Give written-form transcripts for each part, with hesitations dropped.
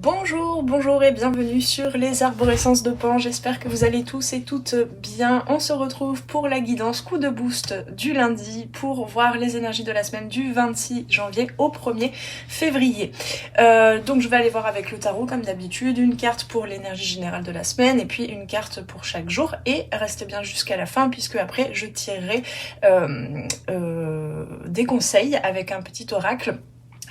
Bonjour et bienvenue sur les arborescences de Pan, j'espère que vous allez tous et toutes bien. On se retrouve pour la guidance coup de boost du lundi pour voir les énergies de la semaine du 26 janvier au 1er février. Donc je vais aller voir avec le tarot comme d'habitude, une carte pour l'énergie générale de la semaine et puis une carte pour chaque jour, et restez bien jusqu'à la fin puisque après je tirerai des conseils avec un petit oracle.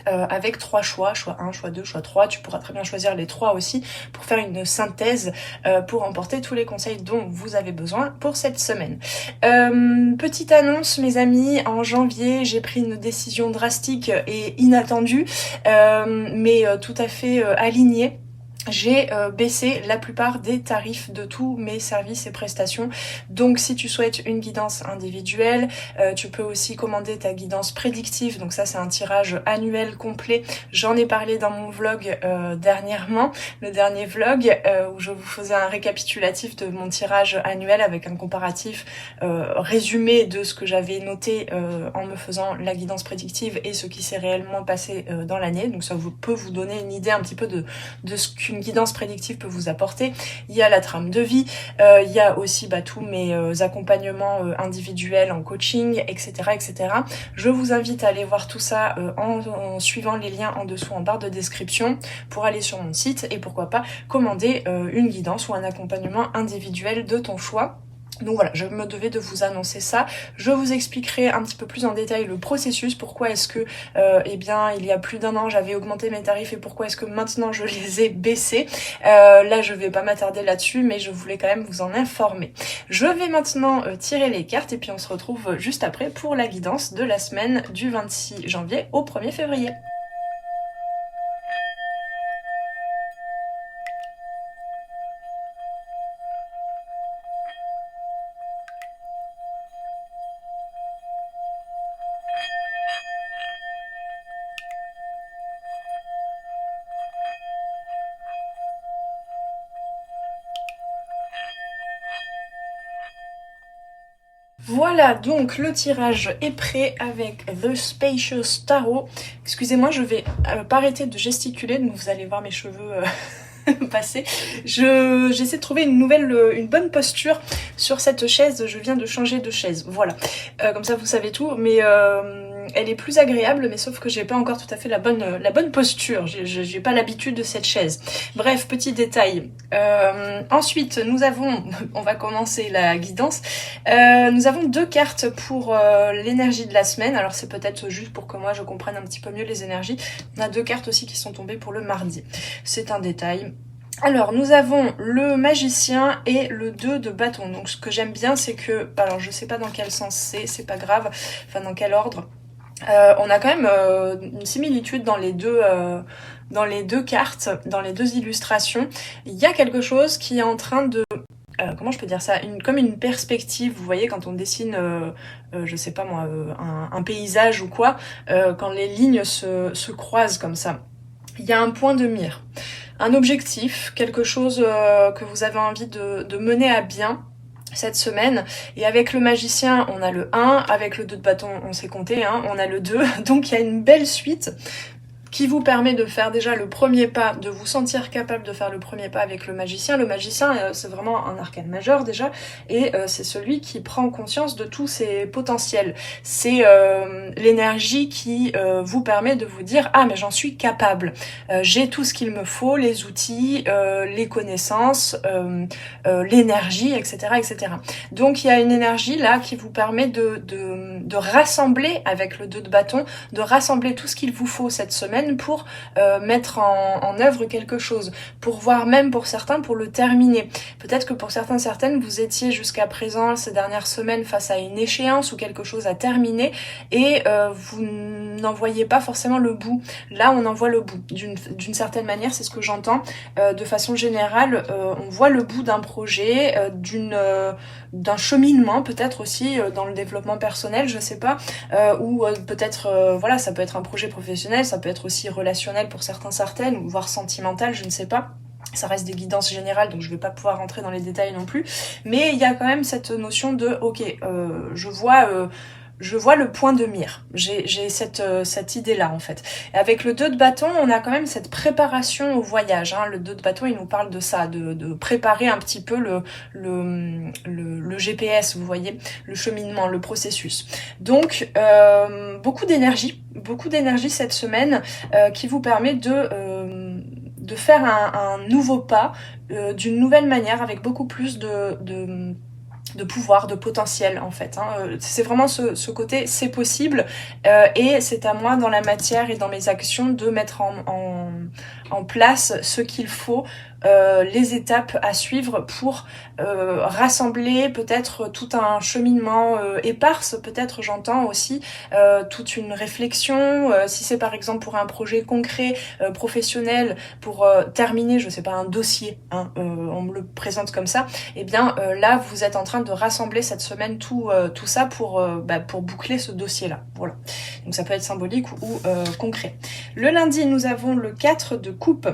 Avec 3 choix, choix 1, choix 2, choix 3, tu pourras très bien choisir les 3 aussi pour faire une synthèse pour emporter tous les conseils dont vous avez besoin pour cette semaine. Petite annonce mes amis, en janvier j'ai pris une décision drastique et inattendue mais tout à fait alignée. J'ai baissé la plupart des tarifs de tous mes services et prestations. Donc si tu souhaites une guidance individuelle, tu peux aussi commander ta guidance prédictive. Donc ça c'est un tirage annuel complet. J'en ai parlé dans mon vlog dernièrement, le dernier vlog où je vous faisais un récapitulatif de mon tirage annuel avec un comparatif résumé de ce que j'avais noté en me faisant la guidance prédictive et ce qui s'est réellement passé dans l'année. Donc ça peut vous donner une idée un petit peu de ce qu'une guidance prédictive peut vous apporter. Il y a la trame de vie, il y a aussi tous mes accompagnements individuels en coaching, etc., etc. Je vous invite à aller voir tout ça en suivant les liens en dessous en barre de description pour aller sur mon site et pourquoi pas commander une guidance ou un accompagnement individuel de ton choix. Donc voilà, je me devais de vous annoncer ça. Je vous expliquerai un petit peu plus en détail le processus, pourquoi est-ce que eh bien il y a plus d'1 an j'avais augmenté mes tarifs et pourquoi est-ce que maintenant je les ai baissés. Là je vais pas m'attarder là-dessus, mais je voulais quand même vous en informer. Je vais maintenant tirer les cartes et puis on se retrouve juste après pour la guidance de la semaine du 26 janvier au 1er février. Voilà, donc le tirage est prêt avec The Spacious Tarot. Excusez-moi, je vais pas arrêter de gesticuler, donc vous allez voir mes cheveux passer. J'essaie de trouver une bonne posture sur cette chaise. Je viens de changer de chaise, voilà. Comme ça vous savez tout, mais elle est plus agréable, mais sauf que j'ai pas encore tout à fait la bonne posture. J'ai pas l'habitude de cette chaise. Bref, petit détail. Ensuite, on va commencer la guidance. Nous avons 2 cartes pour l'énergie de la semaine. Alors c'est peut-être juste pour que moi je comprenne un petit peu mieux les énergies. On a 2 cartes aussi qui sont tombées pour le mardi. C'est un détail. Alors nous avons le magicien et le 2 de bâton. Donc ce que j'aime bien c'est que, alors je sais pas dans quel sens c'est pas grave, enfin dans quel ordre. On a quand même une similitude dans les deux cartes, dans les 2 illustrations. Il y a quelque chose qui est en train de... comment je peux dire ça, comme une perspective, vous voyez quand on dessine, je sais pas moi, un paysage ou quoi, quand les lignes se croisent comme ça. Il y a un point de mire, un objectif, quelque chose que vous avez envie de mener à bien cette semaine. Et avec le magicien on a le 1, avec le 2 de bâton on sait compter, hein, on a le 2, donc il y a une belle suite qui vous permet de faire déjà le premier pas, de vous sentir capable de faire le premier pas avec le magicien. Le magicien, c'est vraiment un arcane majeur déjà, et c'est celui qui prend conscience de tous ses potentiels. C'est l'énergie qui vous permet de vous dire « Ah, mais j'en suis capable, j'ai tout ce qu'il me faut, les outils, les connaissances, l'énergie, etc. etc. » Donc il y a une énergie là qui vous permet de rassembler avec le 2 de bâton, de rassembler tout ce qu'il vous faut cette semaine pour mettre en œuvre quelque chose, pour voir même pour certains pour le terminer. Peut-être que pour certaines vous étiez jusqu'à présent ces dernières semaines face à une échéance ou quelque chose à terminer et vous n'en voyez pas forcément le bout. Là on en voit le bout d'une certaine manière, c'est ce que j'entends. De façon générale on voit le bout d'un projet, d'un cheminement peut-être aussi dans le développement personnel, je sais pas, ou peut-être voilà, ça peut être un projet professionnel, ça peut être aussi relationnel pour certaines, ou voire sentimental, je ne sais pas. Ça reste des guidances générales, donc je vais pas pouvoir rentrer dans les détails non plus. Mais il y a quand même cette notion de, ok, je vois je vois le point de mire. J'ai cette idée-là en fait. Et avec le 2 de bâton, on a quand même cette préparation au voyage. Hein. Le 2 de bâton, il nous parle de ça, de préparer un petit peu le GPS, vous voyez, le cheminement, le processus. Donc, beaucoup d'énergie cette semaine qui vous permet de faire un nouveau pas d'une nouvelle manière avec beaucoup plus de pouvoir, de potentiel en fait. Hein. C'est vraiment ce côté, c'est possible et c'est à moi dans la matière et dans mes actions de mettre en place ce qu'il faut, les étapes à suivre pour rassembler peut-être tout un cheminement éparse, peut-être j'entends aussi toute une réflexion, si c'est par exemple pour un projet concret, professionnel, pour terminer, je sais pas, un dossier, hein, on me le présente comme ça, et bien là vous êtes en train de rassembler cette semaine tout ça pour boucler ce dossier-là. Voilà. Donc ça peut être symbolique ou concret. Le lundi, nous avons le 4 de coupe.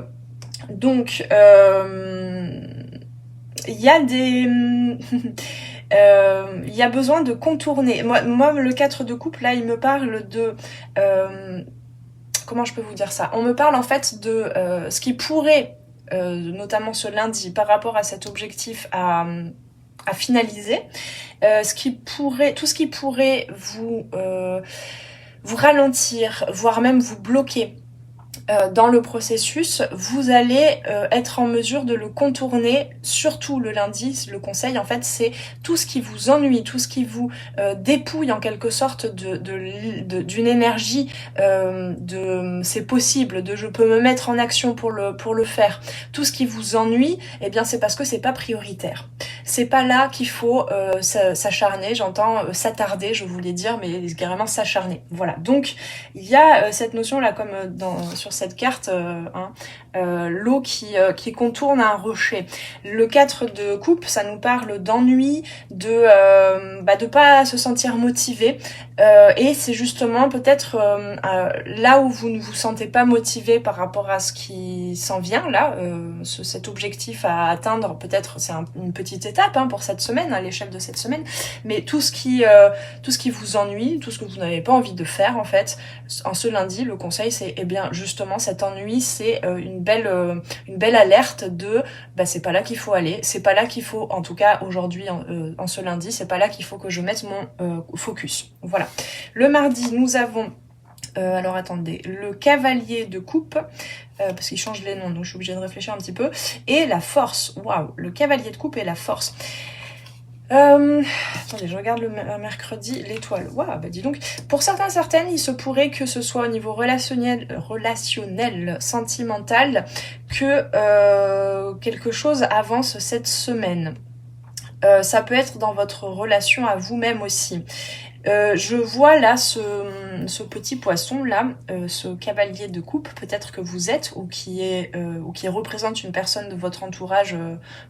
Donc, il y a des... il y a besoin de contourner. Moi, le 4 de coupe, là, il me parle de... comment je peux vous dire ça? On me parle en fait de ce qui pourrait, notamment ce lundi, par rapport à cet objectif à finaliser, tout ce qui pourrait vous ralentir, voire même vous bloquer dans le processus, vous allez être en mesure de le contourner, surtout le lundi. Le conseil, en fait, c'est tout ce qui vous ennuie, tout ce qui vous dépouille en quelque sorte d'une énergie de c'est possible, de je peux me mettre en action pour le faire. Tout ce qui vous ennuie, eh bien c'est parce que c'est pas prioritaire. C'est pas là qu'il faut s'acharner, j'entends s'attarder, je voulais dire, mais carrément s'acharner. Voilà. Donc il y a cette notion là, comme sur cette carte, l'eau qui contourne un rocher. Le 4 de coupe, ça nous parle d'ennui, de pas se sentir motivé, et c'est justement peut-être là où vous ne vous sentez pas motivé par rapport à ce qui s'en vient là, cet objectif à atteindre, peut-être c'est une petite étape pour cette semaine, à l'échelle de cette semaine, mais tout ce qui vous ennuie, tout ce que vous n'avez pas envie de faire en fait, en ce lundi, le conseil c'est bien justement cet ennui, c'est une belle alerte de c'est pas là qu'il faut aller, c'est pas là qu'il faut, en tout cas aujourd'hui en ce lundi, c'est pas là qu'il faut que je mette mon focus. Voilà. Le mardi, nous avons alors attendez, le cavalier de coupe, parce qu'il change les noms, donc je suis obligée de réfléchir un petit peu, et la force. Waouh, le cavalier de coupe et la force. Attendez, je regarde le mercredi, l'étoile. Waouh, dis donc. Pour certaines, il se pourrait que ce soit au niveau relationnel, sentimental, que quelque chose avance cette semaine. Ça peut être dans votre relation à vous-même aussi. Je vois là ce petit poisson là, ce cavalier de coupe, peut-être que vous êtes ou qui représente une personne de votre entourage,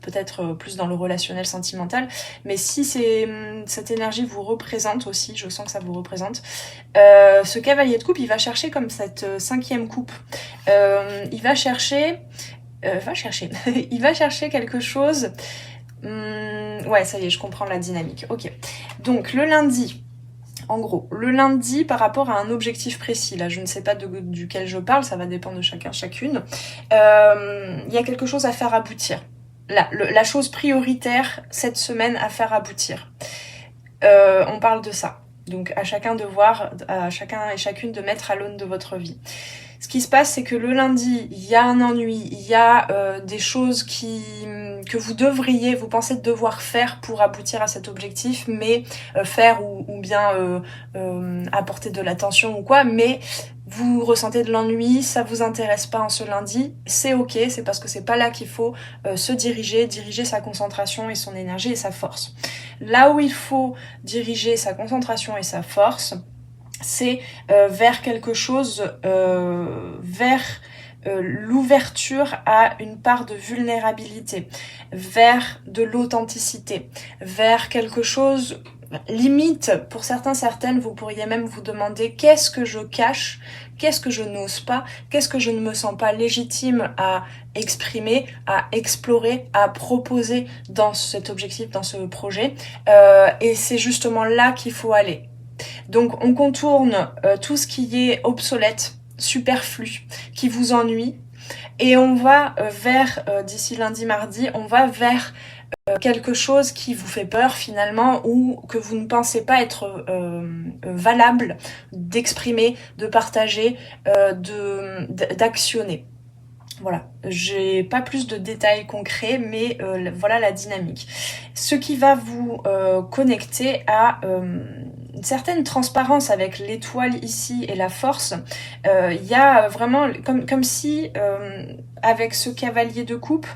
peut-être plus dans le relationnel sentimental, mais si cette énergie vous représente aussi, je sens que ça vous représente, ce cavalier de coupe, il va chercher comme cette 5e coupe, il va chercher il va chercher quelque chose. Ouais, ça y est, je comprends la dynamique. Ok. Donc le lundi, en gros, le lundi par rapport à un objectif précis, là je ne sais pas duquel je parle, ça va dépendre de chacune, il y a quelque chose à faire aboutir. Là, la chose prioritaire cette semaine à faire aboutir. On parle de ça. Donc à chacun de voir, à chacun et chacune de mettre à l'aune de votre vie. Ce qui se passe, c'est que le lundi, il y a un ennui, il y a des choses que vous pensez devoir faire pour aboutir à cet objectif, mais faire ou bien apporter de l'attention ou quoi, mais vous ressentez de l'ennui, ça vous intéresse pas en ce lundi, c'est ok, c'est parce que c'est pas là qu'il faut se diriger sa concentration et son énergie et sa force. Là où il faut diriger sa concentration et sa force, c'est vers quelque chose, vers l'ouverture à une part de vulnérabilité, vers de l'authenticité, vers quelque chose, limite, pour certaines, vous pourriez même vous demander qu'est-ce que je cache, qu'est-ce que je n'ose pas, qu'est-ce que je ne me sens pas légitime à exprimer, à explorer, à proposer dans cet objectif, dans ce projet, et c'est justement là qu'il faut aller. Donc on contourne tout ce qui est obsolète, superflu, qui vous ennuie, et on va d'ici lundi, mardi, on va vers quelque chose qui vous fait peur finalement, ou que vous ne pensez pas être valable d'exprimer, de partager, d'actionner. Voilà, j'ai pas plus de détails concrets, mais voilà la dynamique. Ce qui va vous connecter à une certaine transparence avec l'étoile ici et la force. Il y a vraiment comme si avec ce cavalier de coupe,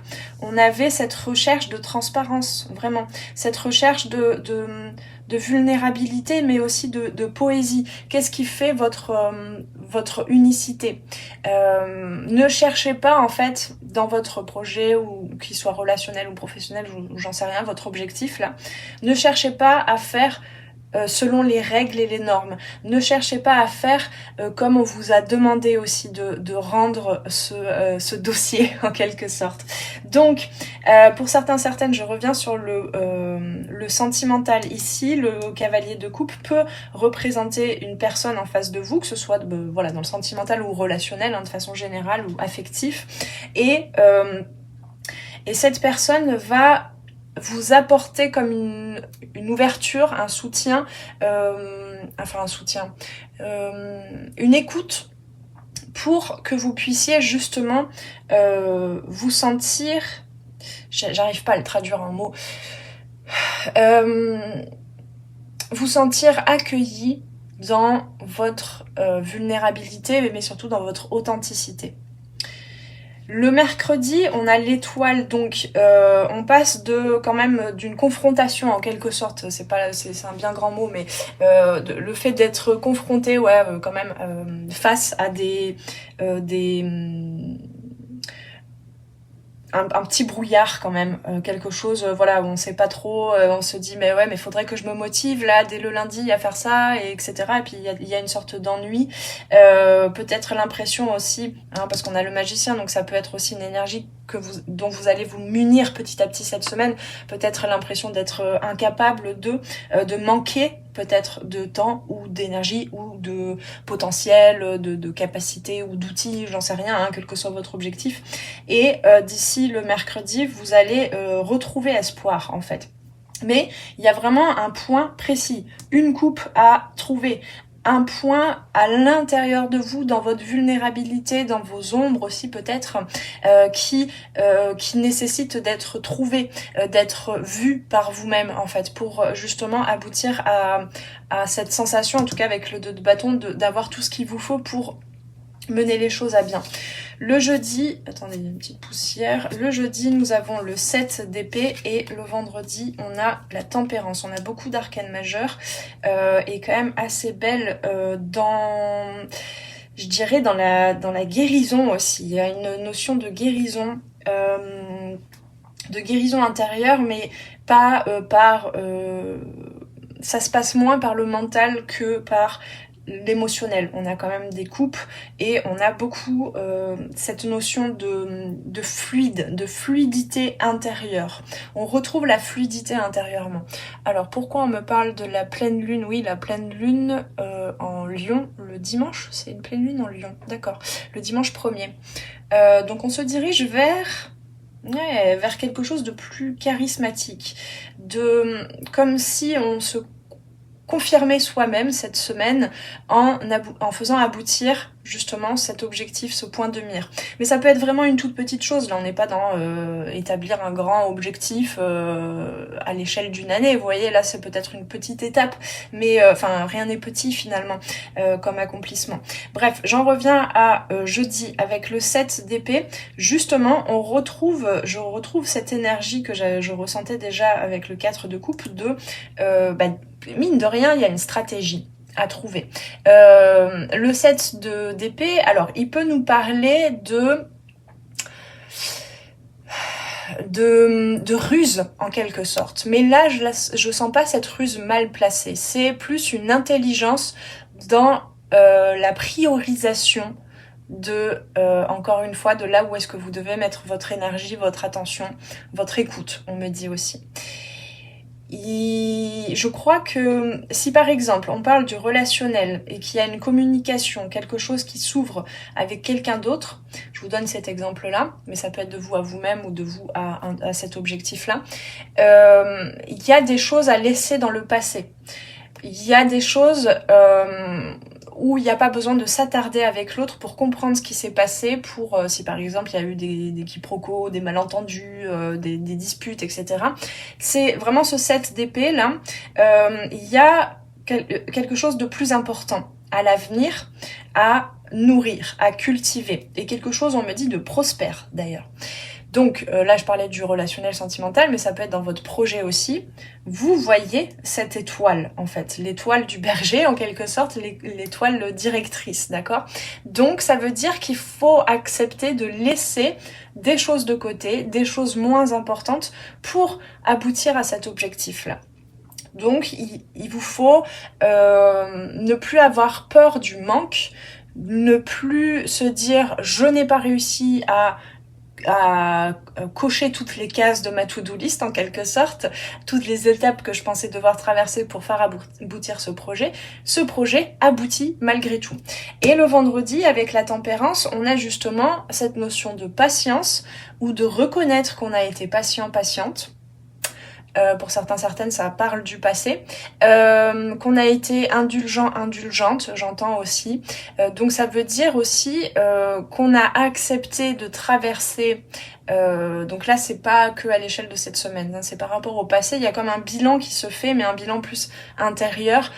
on avait cette recherche de transparence, vraiment, cette recherche de vulnérabilité, mais aussi de poésie. Qu'est-ce qui fait votre unicité? Ne cherchez pas en fait dans votre projet, ou qu'il soit relationnel ou professionnel, ou j'en sais rien, votre objectif là, ne cherchez pas à faire selon les règles et les normes. Ne cherchez pas à faire comme on vous a demandé aussi de rendre ce dossier en quelque sorte. Donc pour certaines, je reviens sur le sentimental ici. Le cavalier de coupe peut représenter une personne en face de vous, que ce soit voilà, dans le sentimental ou relationnel, hein, de façon générale, ou affectif, et cette personne va vous apporter comme une ouverture, un soutien, une écoute, pour que vous puissiez justement vous sentir, j'arrive pas à le traduire en mots, vous sentir accueilli dans votre vulnérabilité, mais surtout dans votre authenticité. Le mercredi, on a l'étoile, donc on passe quand même d'une confrontation en quelque sorte, c'est un bien grand mot, mais le fait d'être confronté, quand même face à un petit brouillard quand même, quelque chose, voilà, où on sait pas trop, on se dit mais ouais, mais faudrait que je me motive là dès le lundi à faire ça, et etc. Et puis il y a une sorte d'ennui, peut-être l'impression aussi, hein, parce qu'on a le magicien, donc ça peut être aussi une énergie dont vous allez vous munir petit à petit cette semaine, peut-être l'impression d'être incapable de manquer peut-être de temps ou d'énergie ou de potentiel, de capacité ou d'outils, j'en sais rien, hein, quel que soit votre objectif. Et d'ici le mercredi, vous allez retrouver espoir en fait. Mais il y a vraiment un point précis, une coupe à trouver, un point à l'intérieur de vous, dans votre vulnérabilité, dans vos ombres aussi peut-être, qui nécessite d'être trouvé, d'être vu par vous-même en fait, pour justement aboutir à cette sensation, en tout cas avec le 2 de bâton, d'avoir tout ce qu'il vous faut pour mener les choses à bien. Le jeudi, attendez, il y a une petite poussière. Le jeudi, nous avons le 7 d'épée, et le vendredi, on a la tempérance. On a beaucoup d'arcanes majeures et quand même assez belle je dirais dans la guérison aussi. Il y a une notion de guérison intérieure, mais pas ça se passe moins par le mental que par l'émotionnel. On a quand même des coupes, et on a beaucoup cette notion de fluide, de fluidité intérieure. On retrouve la fluidité intérieurement. Alors pourquoi on me parle de la pleine lune? Oui, la pleine lune en Lion, le dimanche, c'est une pleine lune en Lion, d'accord, le dimanche 1er. Donc on se dirige vers quelque chose de plus charismatique, comme si on se confirmer soi-même cette semaine en faisant aboutir justement cet objectif, ce point de mire. Mais ça peut être vraiment une toute petite chose, là on n'est pas dans établir un grand objectif à l'échelle d'une année, vous voyez, là c'est peut-être une petite étape, mais rien n'est petit finalement comme accomplissement. Bref, j'en reviens à jeudi avec le 7 d'épée. Justement, je retrouve cette énergie que je ressentais déjà avec le 4 de coupe, mine de rien, il y a une stratégie à trouver. Le 7 d'épée, alors il peut nous parler de ruse en quelque sorte, mais là je sens pas cette ruse mal placée, c'est plus une intelligence dans la priorisation encore une fois, de là où est-ce que vous devez mettre votre énergie, votre attention, votre écoute, on me dit aussi. je crois que si par exemple on parle du relationnel et qu'il y a une communication, quelque chose qui s'ouvre avec quelqu'un d'autre, je vous donne cet exemple-là, mais ça peut être de vous à vous-même ou de vous à cet objectif-là, il y a des choses à laisser dans le passé. Il y a des choses où il n'y a pas besoin de s'attarder avec l'autre pour comprendre ce qui s'est passé, pour si par exemple il y a eu des quiproquos, des malentendus, des disputes, etc. C'est vraiment ce 7 d'épée là, il y a quelque chose de plus important à l'avenir, à nourrir, à cultiver, et quelque chose, on me dit, de prospère d'ailleurs. Donc là je parlais du relationnel sentimental, mais ça peut être dans votre projet aussi. Vous voyez cette étoile en fait, l'étoile du berger en quelque sorte, l'étoile directrice, d'accord? Donc ça veut dire qu'il faut accepter de laisser des choses de côté, des choses moins importantes pour aboutir à cet objectif-là. Donc il vous faut ne plus avoir peur du manque, ne plus se dire je n'ai pas réussi à cocher toutes les cases de ma to-do list en quelque sorte, toutes les étapes que je pensais devoir traverser pour faire aboutir ce projet aboutit malgré tout. Et le vendredi, avec la tempérance, on a justement cette notion de patience ou de reconnaître qu'on a été patient, patiente. Pour certaines, ça parle du passé, qu'on a été indulgent, indulgente, j'entends aussi. Donc ça veut dire aussi qu'on a accepté de traverser. Donc là, c'est pas que à l'échelle de cette semaine, hein, c'est par rapport au passé. Il y a comme un bilan qui se fait, mais un bilan plus intérieur,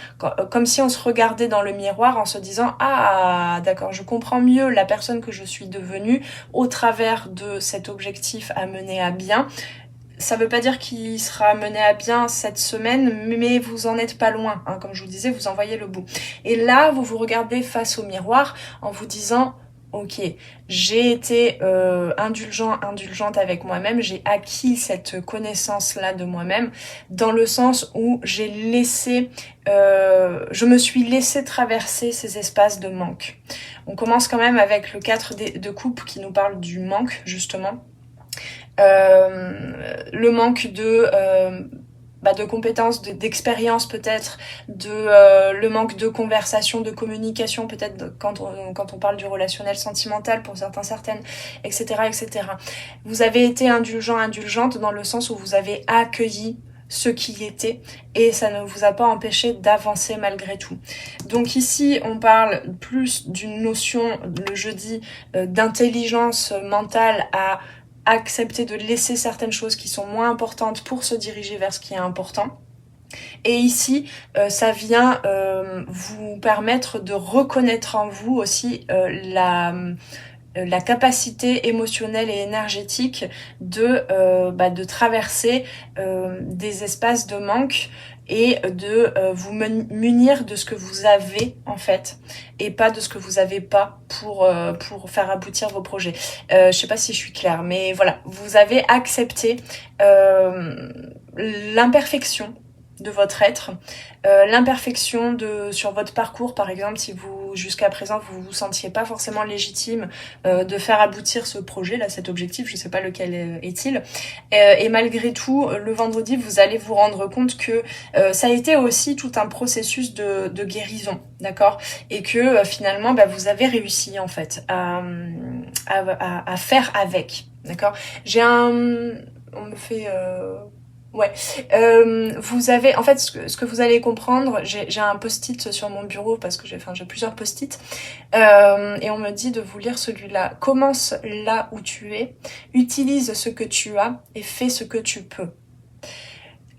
comme si on se regardait dans le miroir en se disant ah d'accord, je comprends mieux la personne que je suis devenue au travers de cet objectif à mener à bien. Ça veut pas dire qu'il sera mené à bien cette semaine, mais vous en êtes pas loin, hein. Comme je vous disais, vous en voyez le bout. Et là, vous vous regardez face au miroir en vous disant ok, j'ai été indulgente avec moi-même, j'ai acquis cette connaissance-là de moi-même, dans le sens où j'ai laissé, je me suis laissé traverser ces espaces de manque. On commence quand même avec le 4 de coupe qui nous parle du manque, justement. Le manque de compétences, d'expérience peut-être, le manque de conversation, de communication peut-être quand on parle du relationnel sentimental pour certaines, etc., etc. Vous avez été indulgent, indulgente dans le sens où vous avez accueilli ce qui était et ça ne vous a pas empêché d'avancer malgré tout. Donc ici on parle plus d'une notion le jeudi d'intelligence mentale à accepter de laisser certaines choses qui sont moins importantes pour se diriger vers ce qui est important. Et ici, ça vient vous permettre de reconnaître en vous aussi la capacité émotionnelle et énergétique de traverser des espaces de manque et de vous munir de ce que vous avez en fait et pas de ce que vous avez pas pour faire aboutir vos projets. Je sais pas si je suis claire, mais voilà, vous avez accepté l'imperfection de votre être, l'imperfection sur votre parcours par exemple, si vous jusqu'à présent vous sentiez pas forcément légitime de faire aboutir ce projet là, cet objectif, je sais pas lequel est-il, et malgré tout le vendredi vous allez vous rendre compte que ça a été aussi tout un processus de guérison, d'accord, et que finalement vous avez réussi en fait à faire avec, d'accord. On me fait ouais, vous avez, en fait, ce que vous allez comprendre, j'ai un post-it sur mon bureau parce que j'ai plusieurs post-it, et on me dit de vous lire celui-là. Commence là où tu es, utilise ce que tu as et fais ce que tu peux.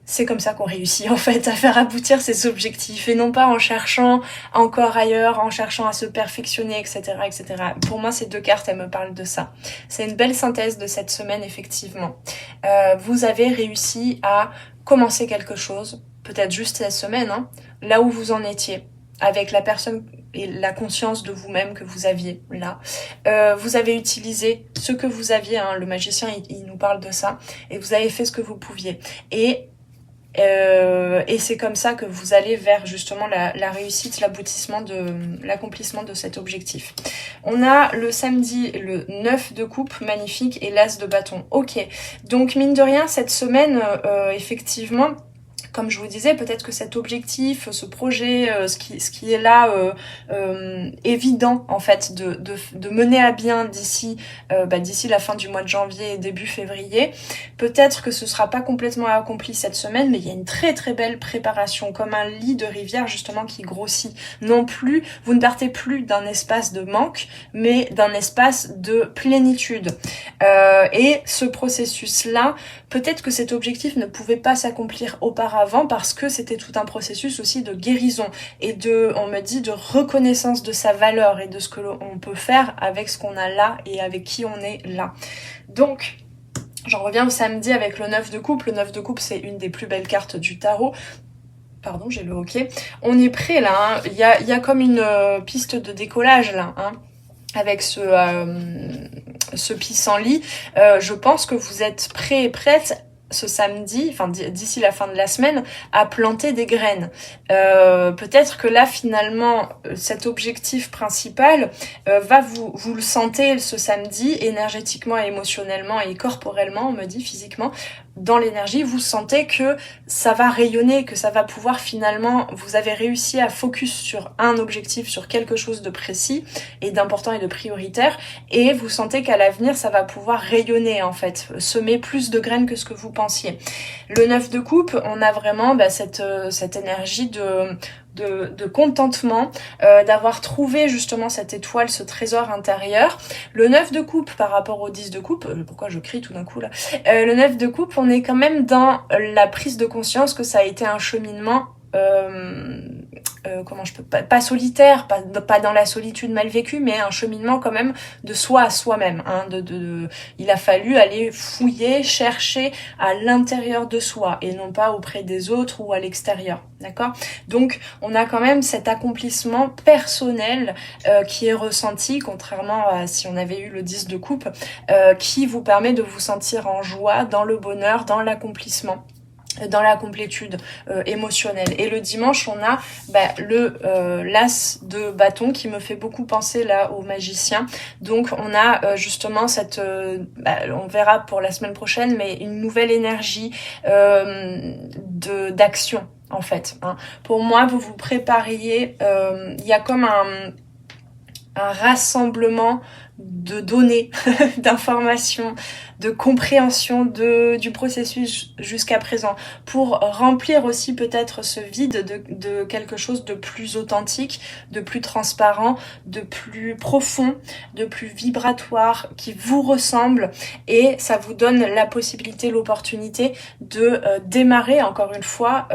C'est comme ça qu'on réussit en fait à faire aboutir ses objectifs et non pas en cherchant encore ailleurs, en cherchant à se perfectionner, etc., etc. Pour moi, ces deux cartes, elles me parlent de ça. C'est une belle synthèse de cette semaine, effectivement. Vous avez réussi à commencer quelque chose, peut-être juste cette semaine, hein, là où vous en étiez, avec la personne et la conscience de vous-même que vous aviez là. Vous avez utilisé ce que vous aviez, hein, le magicien, il nous parle de ça, et vous avez fait ce que vous pouviez. Et c'est comme ça que vous allez vers justement la réussite, l'accomplissement de cet objectif. On a le samedi le 9 de coupe, magnifique, et l'as de bâton. Ok, donc mine de rien, cette semaine, effectivement, comme je vous disais, peut-être que cet objectif, ce projet, ce qui est là évident en fait de mener à bien d'ici la fin du mois de janvier et début février, peut-être que ce sera pas complètement accompli cette semaine, mais il y a une très très belle préparation, comme un lit de rivière justement qui grossit. Non plus, vous ne partez plus d'un espace de manque, mais d'un espace de plénitude. Et ce processus-là, peut-être que cet objectif ne pouvait pas s'accomplir auparavant parce que c'était tout un processus aussi de guérison et on me dit, de reconnaissance de sa valeur et de ce que l'on peut faire avec ce qu'on a là et avec qui on est là. Donc, j'en reviens au samedi avec le 9 de coupe. Le 9 de coupe, c'est une des plus belles cartes du tarot. Pardon, j'ai le hoquet. On est prêt là, hein. Il y a comme une piste de décollage là, hein, avec ce pissenlit. Je pense que vous êtes prêts et prêtes ce samedi, enfin d'ici la fin de la semaine, à planter des graines. Peut-être que là finalement cet objectif principal vous le sentez ce samedi énergétiquement, émotionnellement et corporellement, on me dit physiquement, dans l'énergie, vous sentez que ça va rayonner, que ça va pouvoir finalement, vous avez réussi à focus sur un objectif, sur quelque chose de précis et d'important et de prioritaire, et vous sentez qu'à l'avenir, ça va pouvoir rayonner en fait, semer plus de graines que ce que vous pensiez. Le 9 de coupe, on a vraiment cette énergie de contentement, d'avoir trouvé justement cette étoile, ce trésor intérieur. Le 9 de coupe par rapport au 10 de coupe, pourquoi je crie tout d'un coup là, le 9 de coupe, on est quand même dans la prise de conscience que ça a été un cheminement comment je peux pas solitaire, pas dans la solitude mal vécue, mais un cheminement quand même de soi à soi-même, hein, il a fallu aller fouiller, chercher à l'intérieur de soi et non pas auprès des autres ou à l'extérieur, d'accord? Donc on a quand même cet accomplissement personnel qui est ressenti, contrairement à si on avait eu le 10 de coupe, qui vous permet de vous sentir en joie, dans le bonheur, dans l'accomplissement, dans la complétude émotionnelle. Et le dimanche, on a l'as de bâton qui me fait beaucoup penser là au magicien. Donc on a justement cette, on verra pour la semaine prochaine, mais une nouvelle énergie d'action en fait, hein. Pour moi, vous vous prépariez, il y a comme un rassemblement de données, d'informations, de compréhension du processus jusqu'à présent, pour remplir aussi peut-être ce vide de quelque chose de plus authentique, de plus transparent, de plus profond, de plus vibratoire, qui vous ressemble, et ça vous donne la possibilité, l'opportunité de démarrer encore une fois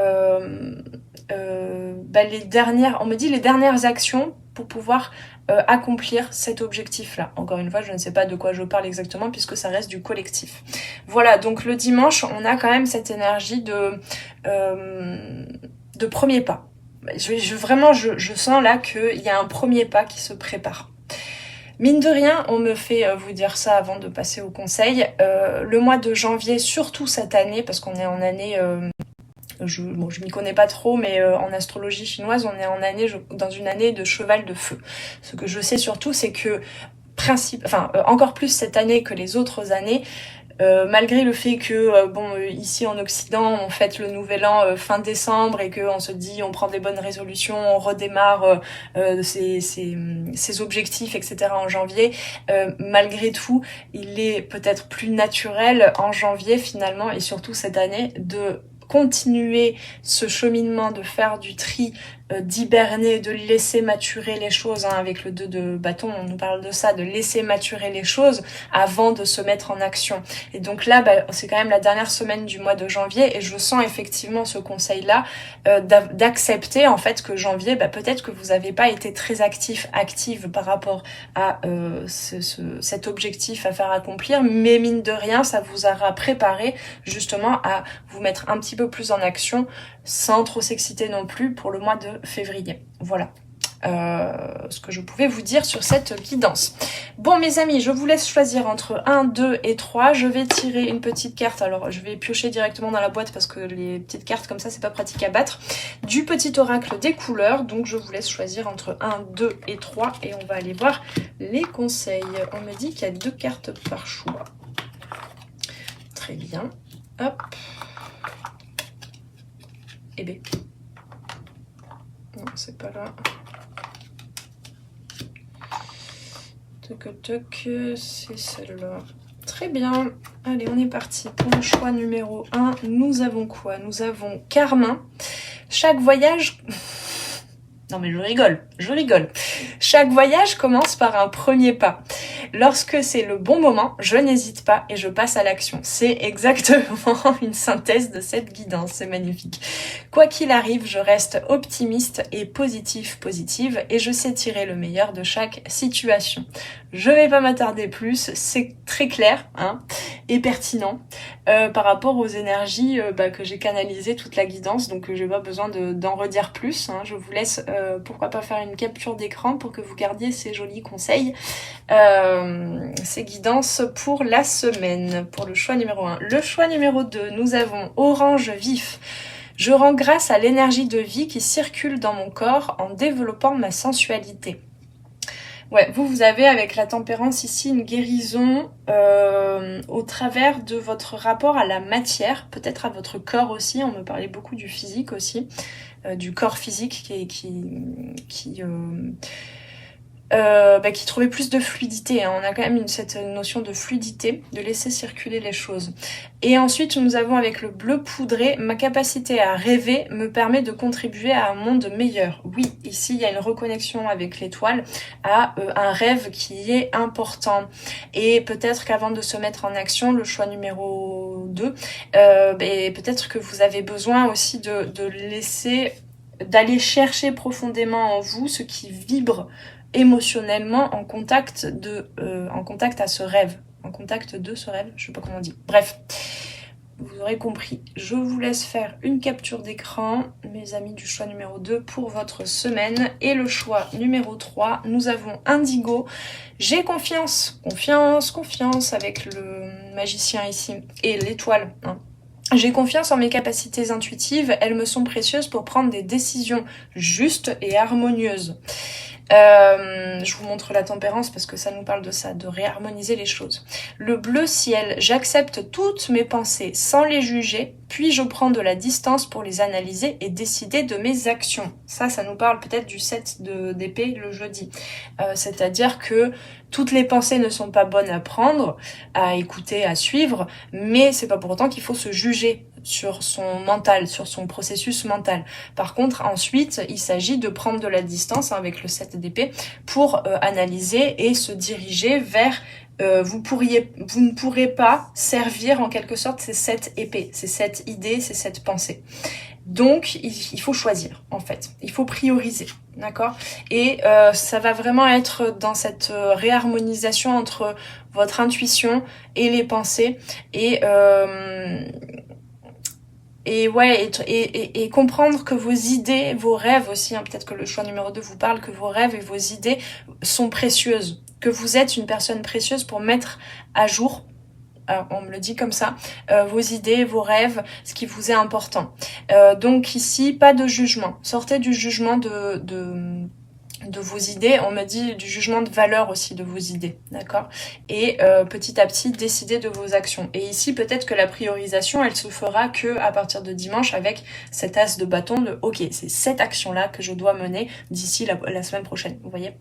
les dernières actions pour pouvoir accomplir cet objectif-là. Encore une fois, je ne sais pas de quoi je parle exactement puisque ça reste du collectif. Voilà, donc le dimanche, on a quand même cette énergie de premier pas. Je sens là qu'il y a un premier pas qui se prépare. Mine de rien, on me fait vous dire ça avant de passer au conseil. Le mois de janvier, surtout cette année, parce qu'on est en année... je m'y connais pas trop, mais en astrologie chinoise, on est dans une année de cheval de feu. Ce que je sais surtout, c'est que encore plus cette année que les autres années, malgré le fait que ici en Occident on fête le nouvel an fin décembre et que on se dit on prend des bonnes résolutions, on redémarre ses objectifs, etc. en janvier, malgré tout il est peut-être plus naturel en janvier finalement, et surtout cette année, de continuer ce cheminement, de faire du tri, d'hiberner, de laisser maturer les choses, hein. Avec le 2 de bâton, on nous parle de ça, de laisser maturer les choses avant de se mettre en action. Et donc là, c'est quand même la dernière semaine du mois de janvier, et je sens effectivement ce conseil-là, d'accepter en fait que janvier, peut-être que vous n'avez pas été très active par rapport à cet objectif à faire accomplir, mais mine de rien, ça vous aura préparé justement à vous mettre un petit peu plus en action, sans trop s'exciter non plus, pour le mois de février. Voilà ce que je pouvais vous dire sur cette guidance. Bon mes amis, je vous laisse choisir entre 1, 2 et 3. Je vais tirer une petite carte. Alors je vais piocher directement dans la boîte parce que les petites cartes comme ça c'est pas pratique à battre. Du petit oracle des couleurs. Donc je vous laisse choisir entre 1, 2 et 3 et on va aller voir les conseils. On me dit qu'il y a 2 cartes par choix. Très bien. Hop. Et B. Non, c'est pas là. Toc toc, c'est celle-là. Très bien. Allez, on est parti. Pour le choix numéro 1, nous avons quoi? Nous avons Carmin. Chaque voyage... Non mais je rigole. Chaque voyage commence par un premier pas. Lorsque c'est le bon moment, je n'hésite pas et je passe à l'action. C'est exactement une synthèse de cette guidance, c'est magnifique. Quoi qu'il arrive, je reste optimiste et positive et je sais tirer le meilleur de chaque situation. Je vais pas m'attarder plus, c'est très clair hein, et pertinent par rapport aux énergies que j'ai canalisées toute la guidance, donc j'ai pas besoin d'en redire plus. Hein. Je vous laisse pourquoi pas faire une capture d'écran pour que vous gardiez ces jolis conseils, ces guidances pour la semaine, pour le choix numéro 1. Le choix numéro 2, nous avons Orange Vif. Je rends grâce à l'énergie de vie qui circule dans mon corps en développant ma sensualité. Ouais, vous avez avec la tempérance ici une guérison au travers de votre rapport à la matière, peut-être à votre corps aussi. On me parlait beaucoup du physique aussi, du corps physique qui trouvait plus de fluidité. Hein. On a quand même cette notion de fluidité, de laisser circuler les choses. Et ensuite, nous avons avec le bleu poudré, ma capacité à rêver me permet de contribuer à un monde meilleur. Oui, ici, il y a une reconnexion avec l'étoile à un rêve qui est important. Et peut-être qu'avant de se mettre en action, le choix numéro 2, peut-être que vous avez besoin aussi de laisser, d'aller chercher profondément en vous ce qui vibre émotionnellement en contact à ce rêve, en contact de ce rêve, je sais pas comment on dit. Bref, vous aurez compris. Je vous laisse faire une capture d'écran, mes amis du choix numéro 2 pour votre semaine. Et le choix numéro 3, nous avons Indigo. J'ai confiance avec le magicien ici et l'étoile. Hein. J'ai confiance en mes capacités intuitives, elles me sont précieuses pour prendre des décisions justes et harmonieuses. Je vous montre la tempérance parce que ça nous parle de ça, de réharmoniser les choses. Le bleu ciel, j'accepte toutes mes pensées sans les juger, puis je prends de la distance pour les analyser et décider de mes actions. Ça nous parle peut-être du 7 d'épée le jeudi. C'est-à-dire que toutes les pensées ne sont pas bonnes à prendre, à écouter, à suivre, mais c'est pas pour autant qu'il faut se juger sur son mental, sur son processus mental. Par contre, ensuite, il s'agit de prendre de la distance avec le 7 d'épée pour analyser et se diriger vers vous ne pourrez pas servir en quelque sorte ces 7 épées, ces 7 idées, ces 7 pensées. Donc, il faut choisir, en fait. Il faut prioriser, d'accord? Et ça va vraiment être dans cette réharmonisation entre votre intuition et les pensées et comprendre que vos idées, vos rêves aussi, hein, peut-être que le choix numéro 2 vous parle, que vos rêves et vos idées sont précieuses, que vous êtes une personne précieuse pour mettre à jour, on me le dit comme ça, vos idées, vos rêves, ce qui vous est important. Donc ici, pas de jugement. Sortez du jugement de vos idées, on me dit du jugement de valeur aussi de vos idées, d'accord? Et petit à petit, décidez de vos actions. Et ici, peut-être que la priorisation, elle se fera que à partir de dimanche avec cet as de bâton de « Ok, c'est cette action-là que je dois mener d'ici la semaine prochaine. » Vous voyez?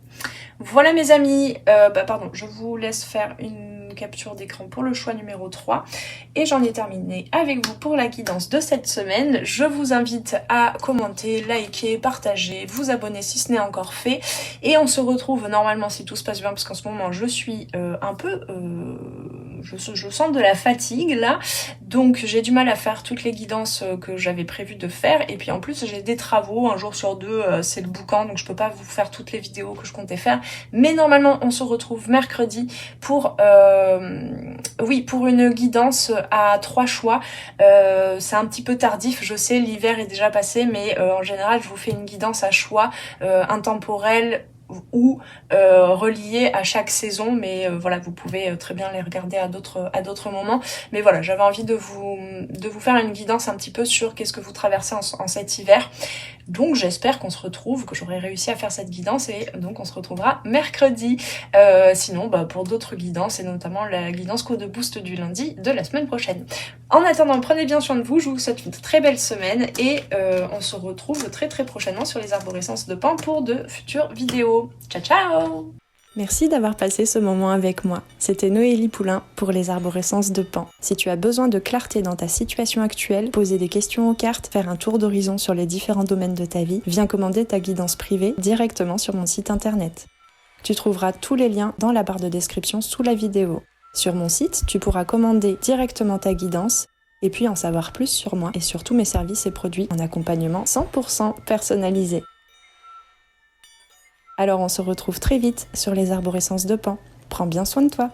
Voilà mes amis, je vous laisse faire une capture d'écran pour le choix numéro 3 et j'en ai terminé avec vous pour la guidance de cette semaine. Je vous invite à commenter, liker, partager, vous abonner si ce n'est encore fait et on se retrouve normalement si tout se passe bien parce qu'en ce moment je suis un peu je sens de la fatigue là, donc j'ai du mal à faire toutes les guidances que j'avais prévu de faire et puis en plus j'ai des travaux, un jour sur deux c'est le boucan donc je peux pas vous faire toutes les vidéos que je comptais faire, mais normalement on se retrouve mercredi pour une guidance à 3 choix. C'est un petit peu tardif, je sais, l'hiver est déjà passé, mais en général je vous fais une guidance à choix intemporelle ou reliées à chaque saison, mais voilà, vous pouvez très bien les regarder à d'autres moments. Mais voilà, j'avais envie de vous faire une guidance un petit peu sur qu'est-ce que vous traversez en cet hiver. Donc j'espère qu'on se retrouve, que j'aurai réussi à faire cette guidance et donc on se retrouvera mercredi. Sinon, pour d'autres guidances et notamment la guidance Code Boost du lundi de la semaine prochaine. En attendant, prenez bien soin de vous, je vous souhaite une très belle semaine et on se retrouve très très prochainement sur les arborescences de Pan pour de futures vidéos. Ciao ciao! Merci d'avoir passé ce moment avec moi. C'était Noélie Poulain pour les arborescences de Pan. Si tu as besoin de clarté dans ta situation actuelle, poser des questions aux cartes, faire un tour d'horizon sur les différents domaines de ta vie, viens commander ta guidance privée directement sur mon site internet. Tu trouveras tous les liens dans la barre de description sous la vidéo. Sur mon site, tu pourras commander directement ta guidance et puis en savoir plus sur moi et sur tous mes services et produits en accompagnement 100% personnalisé. Alors on se retrouve très vite sur les arborescences de Pan. Prends bien soin de toi.